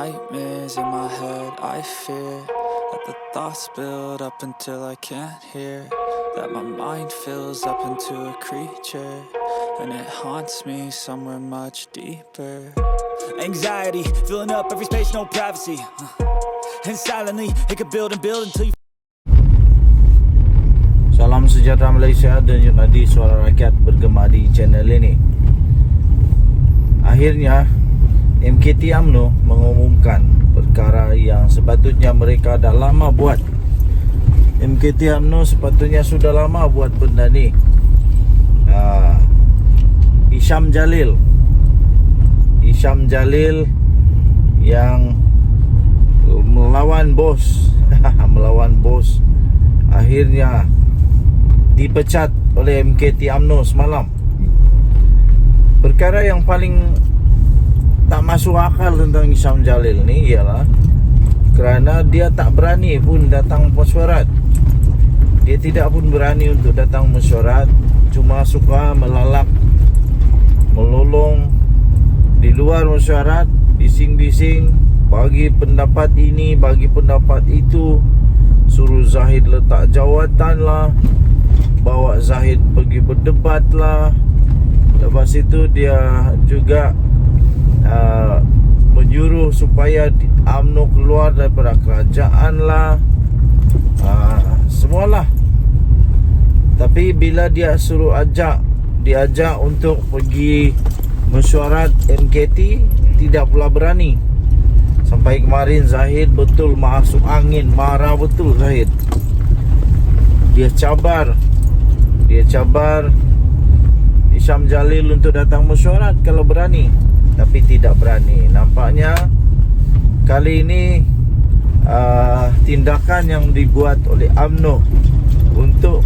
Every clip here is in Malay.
nightmares in my head, I fear that the thoughts build up until I can't hear, that my mind fills up into a creature, and it haunts me somewhere much deeper. Anxiety, filling up every space, no privacy, and silently, it could build and build until you... Salam sejahtera Malaysia dan Junadi Suara Rakyat bergema di channel ini. Akhirnya MKT UMNO mengumumkan perkara yang sepatutnya mereka dah lama buat. MKT UMNO sepatutnya sudah lama buat benda ni. Isham Jalil yang melawan bos melawan bos akhirnya dipecat oleh MKT UMNO semalam. Perkara yang paling tak masuk akal tentang Isham Jalil ni ialah kerana dia tak berani pun datang mesyuarat. Dia tidak pun berani untuk datang mesyuarat, cuma suka melalak, melolong di luar mesyuarat, bising-bising, bagi pendapat ini, bagi pendapat itu, suruh Zahid letak jawatan lah, bawa Zahid pergi berdebat lah. Lepas itu dia juga menyuruh supaya UMNO keluar daripada kerajaan lah, semualah. Tapi bila dia suruh diajak untuk pergi mesyuarat MKT, tidak pula berani. Sampai kemarin Zahid betul masuk angin, marah betul Zahid. Dia cabar Isham Jalil untuk datang mesyuarat kalau berani, tapi tidak berani. Nampaknya kali ini tindakan yang dibuat oleh UMNO untuk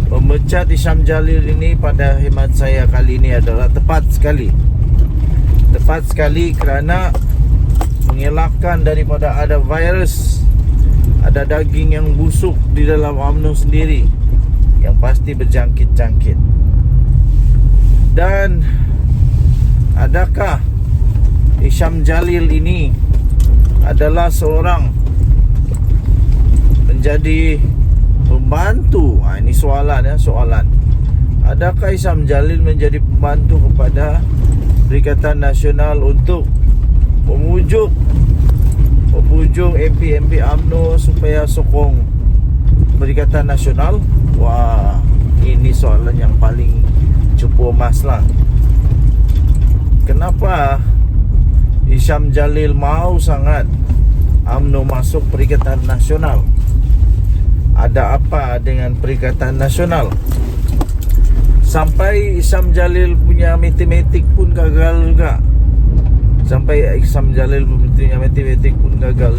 memecat Isham Jalil ini, pada hemat saya kali ini adalah tepat sekali. Tepat sekali kerana mengelakkan daripada ada virus, ada daging yang busuk di dalam UMNO sendiri yang pasti berjangkit-jangkit. Dan adakah Isham Jalil ini adalah seorang menjadi pembantu? Ini soalan. Adakah Isham Jalil menjadi pembantu kepada Perikatan Nasional untuk memujuk MP UMNO supaya sokong Perikatan Nasional? Wah, ini soalan yang paling cupu emas lah. Kenapa Isham Jalil mau sangat UMNO masuk Perikatan Nasional? Ada apa dengan Perikatan Nasional? Sampai Isham Jalil punya matematik pun gagal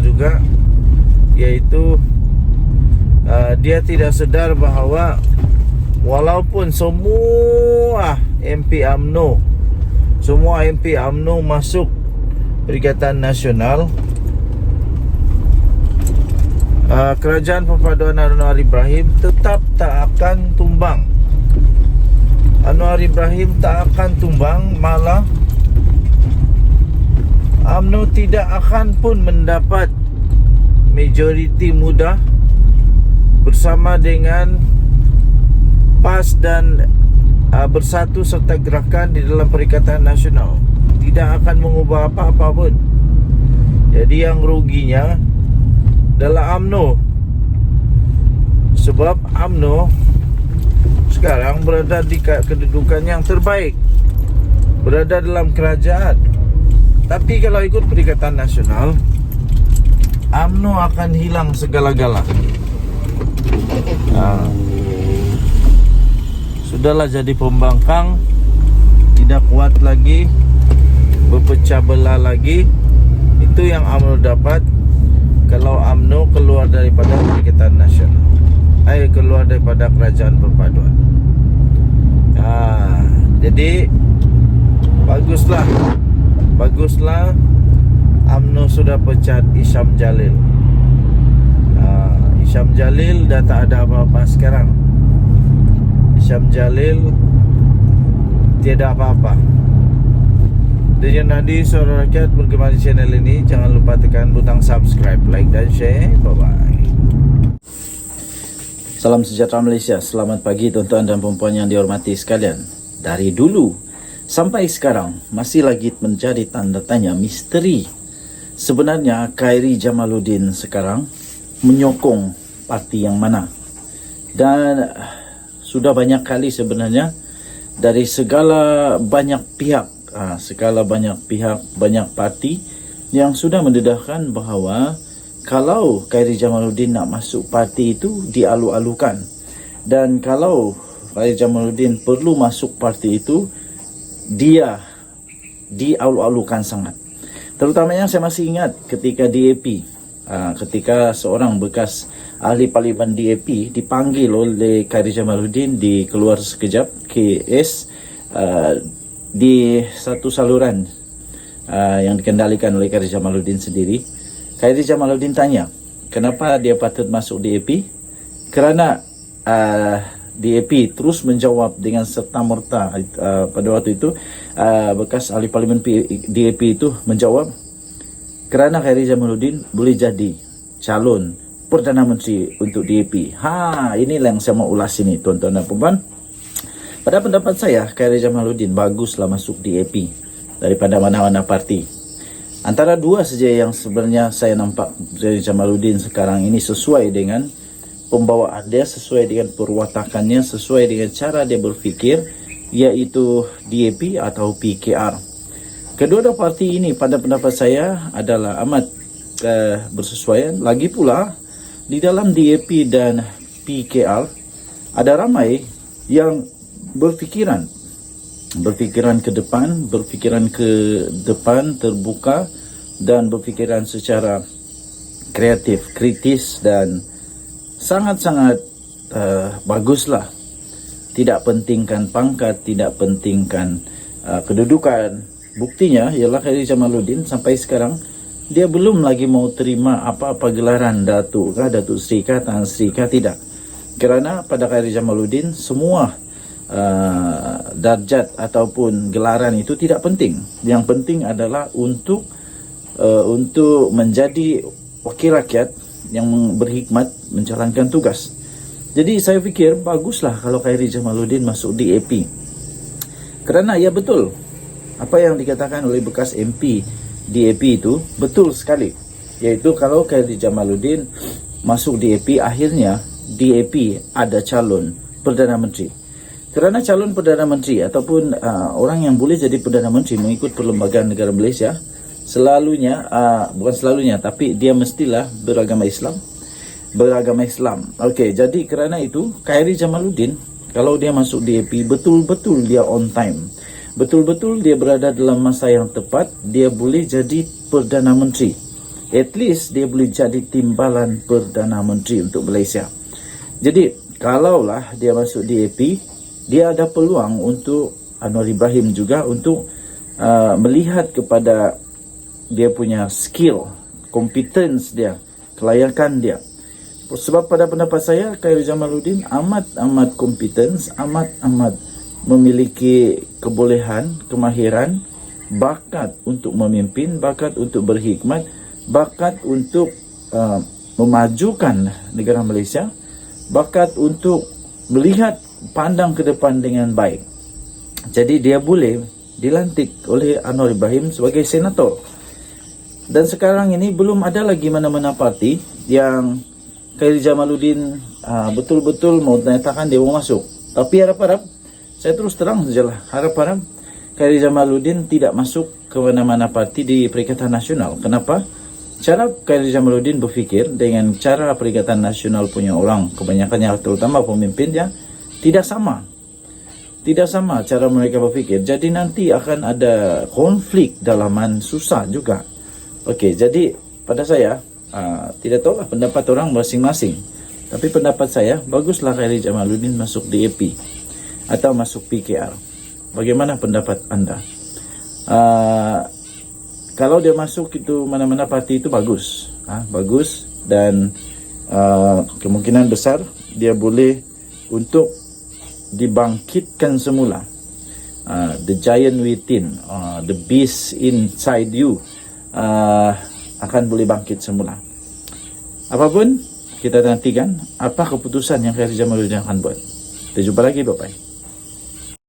juga. Iaitu dia tidak sedar bahawa walaupun semua MP UMNO masuk Perikatan Nasional, Kerajaan Perpaduan Anwar Ibrahim tetap tak akan tumbang. Anwar Ibrahim tak akan tumbang, malah UMNO tidak akan pun mendapat majoriti mudah bersama dengan PAS dan Bersatu serta Gerakan di dalam Perikatan Nasional. Tidak akan mengubah apa-apa pun. Jadi yang ruginya adalah UMNO, sebab UMNO sekarang berada di kedudukan yang terbaik, berada dalam kerajaan. Tapi kalau ikut Perikatan Nasional, UMNO akan hilang segala-gala. Sudahlah jadi pembangkang, tidak kuat lagi, berpecah belah lagi. Itu yang UMNO dapat kalau UMNO keluar daripada Perikatan Nasional, keluar daripada Kerajaan Perpaduan. Jadi baguslah UMNO sudah pecat Isham Jalil. Isham Jalil dah tak ada apa-apa sekarang. Isham Jalil tiada apa-apa. Dejan Nadi, Suara Rakyat bergema di channel ini. Jangan lupa tekan butang subscribe, like dan share. Bye-bye. Salam sejahtera Malaysia. Selamat pagi tuan-tuan dan puan-puan yang dihormati sekalian. Dari dulu sampai sekarang masih lagi menjadi tanda tanya misteri. Sebenarnya Khairi Jamaluddin sekarang menyokong parti yang mana? Dan sudah banyak kali sebenarnya dari segala banyak pihak, banyak parti yang sudah mendedahkan bahawa kalau Khairi Jamaluddin nak masuk parti itu dialu-alukan, dan kalau Khairi Jamaluddin perlu masuk parti itu dia dialu-alukan sangat. Terutamanya saya masih ingat ketika DAP, ketika seorang bekas ahli parlimen DAP dipanggil oleh Khairi Jamaluddin di keluar sekejap KS di satu saluran yang dikendalikan oleh Khairi Jamaluddin sendiri. Khairi Jamaluddin tanya, kenapa dia patut masuk DAP? Kerana DAP terus menjawab dengan serta-merta. Pada waktu itu bekas ahli parlimen DAP itu menjawab, kerana Khairi Jamaluddin boleh jadi calon Perdana Menteri untuk DAP. Inilah yang saya mau ulas ini tuan-tuan dan puan. Pada pendapat saya, Khairi Jamaluddin baguslah masuk DAP daripada mana-mana parti. Antara dua saja yang sebenarnya saya nampak Khairi Jamaluddin sekarang ini sesuai dengan pembawaan dia, sesuai dengan perwatakannya, sesuai dengan cara dia berfikir, iaitu DAP atau PKR. Kedua-dua parti ini pada pendapat saya adalah amat bersesuaian. Lagi pula di dalam DAP dan PKR ada ramai yang berfikiran ke depan, terbuka, dan berfikiran secara kreatif, kritis, dan sangat-sangat baguslah. Tidak pentingkan pangkat, tidak pentingkan kedudukan. Buktinya ialah Khairi Jamaluddin sampai sekarang dia belum lagi mau terima apa-apa gelaran Datuk Sri kah, Tan Sri kah, tidak. Kerana pada Khairi Jamaluddin semua darjat ataupun gelaran itu tidak penting. Yang penting adalah untuk menjadi wakil rakyat yang berhikmat menjalankan tugas. Jadi saya fikir baguslah kalau Khairi Jamaluddin masuk DAP. Kerana ya betul apa yang dikatakan oleh bekas MP DAP itu betul sekali. Iaitu kalau Khairi Jamaluddin masuk DAP, akhirnya DAP ada calon Perdana Menteri. Kerana calon Perdana Menteri ataupun orang yang boleh jadi Perdana Menteri mengikut Perlembagaan Negara Malaysia, bukan selalunya, tapi dia mestilah beragama Islam. Okey, jadi kerana itu Khairi Jamaluddin kalau dia masuk DAP, betul-betul dia on time. Betul-betul dia berada dalam masa yang tepat, dia boleh jadi Perdana Menteri. At least dia boleh jadi timbalan Perdana Menteri untuk Malaysia. Jadi kalaulah dia masuk DAP, dia ada peluang untuk Anwar Ibrahim juga untuk melihat kepada dia punya skill, competence dia, kelayakan dia. Sebab pada pendapat saya Khairi Jamaluddin amat competence, amat memiliki kebolehan, kemahiran, bakat untuk memimpin, bakat untuk berhikmat, bakat untuk memajukan negara Malaysia, bakat untuk melihat pandang ke depan dengan baik. Jadi dia boleh dilantik oleh Anwar Ibrahim sebagai senator. Dan sekarang ini belum ada lagi mana-mana parti yang Khairi Jamaluddin betul-betul mau nyatakan dia mau masuk. Tapi harap-harap, saya terus terang sajalah, harap-harap Khairi Jamaluddin tidak masuk ke mana-mana parti di Perikatan Nasional. Kenapa? Cara Khairi Jamaluddin berfikir dengan cara Perikatan Nasional punya orang, kebanyakannya terutama pemimpinnya, tidak sama cara mereka berfikir. Jadi nanti akan ada konflik dalaman, susah juga. Okey, jadi pada saya tidak tahulah pendapat orang masing-masing, tapi pendapat saya baguslah Khairi Jamaluddin masuk DAP atau masuk PKR. Bagaimana pendapat anda? Kalau dia masuk itu mana-mana parti itu bagus, bagus, dan kemungkinan besar dia boleh untuk dibangkitkan semula the giant within, the beast inside you akan boleh bangkit semula. Apapun, kita nantikan apa keputusan yang Khairi Jamaluddin akan buat. Kita jumpa lagi, bye-bye.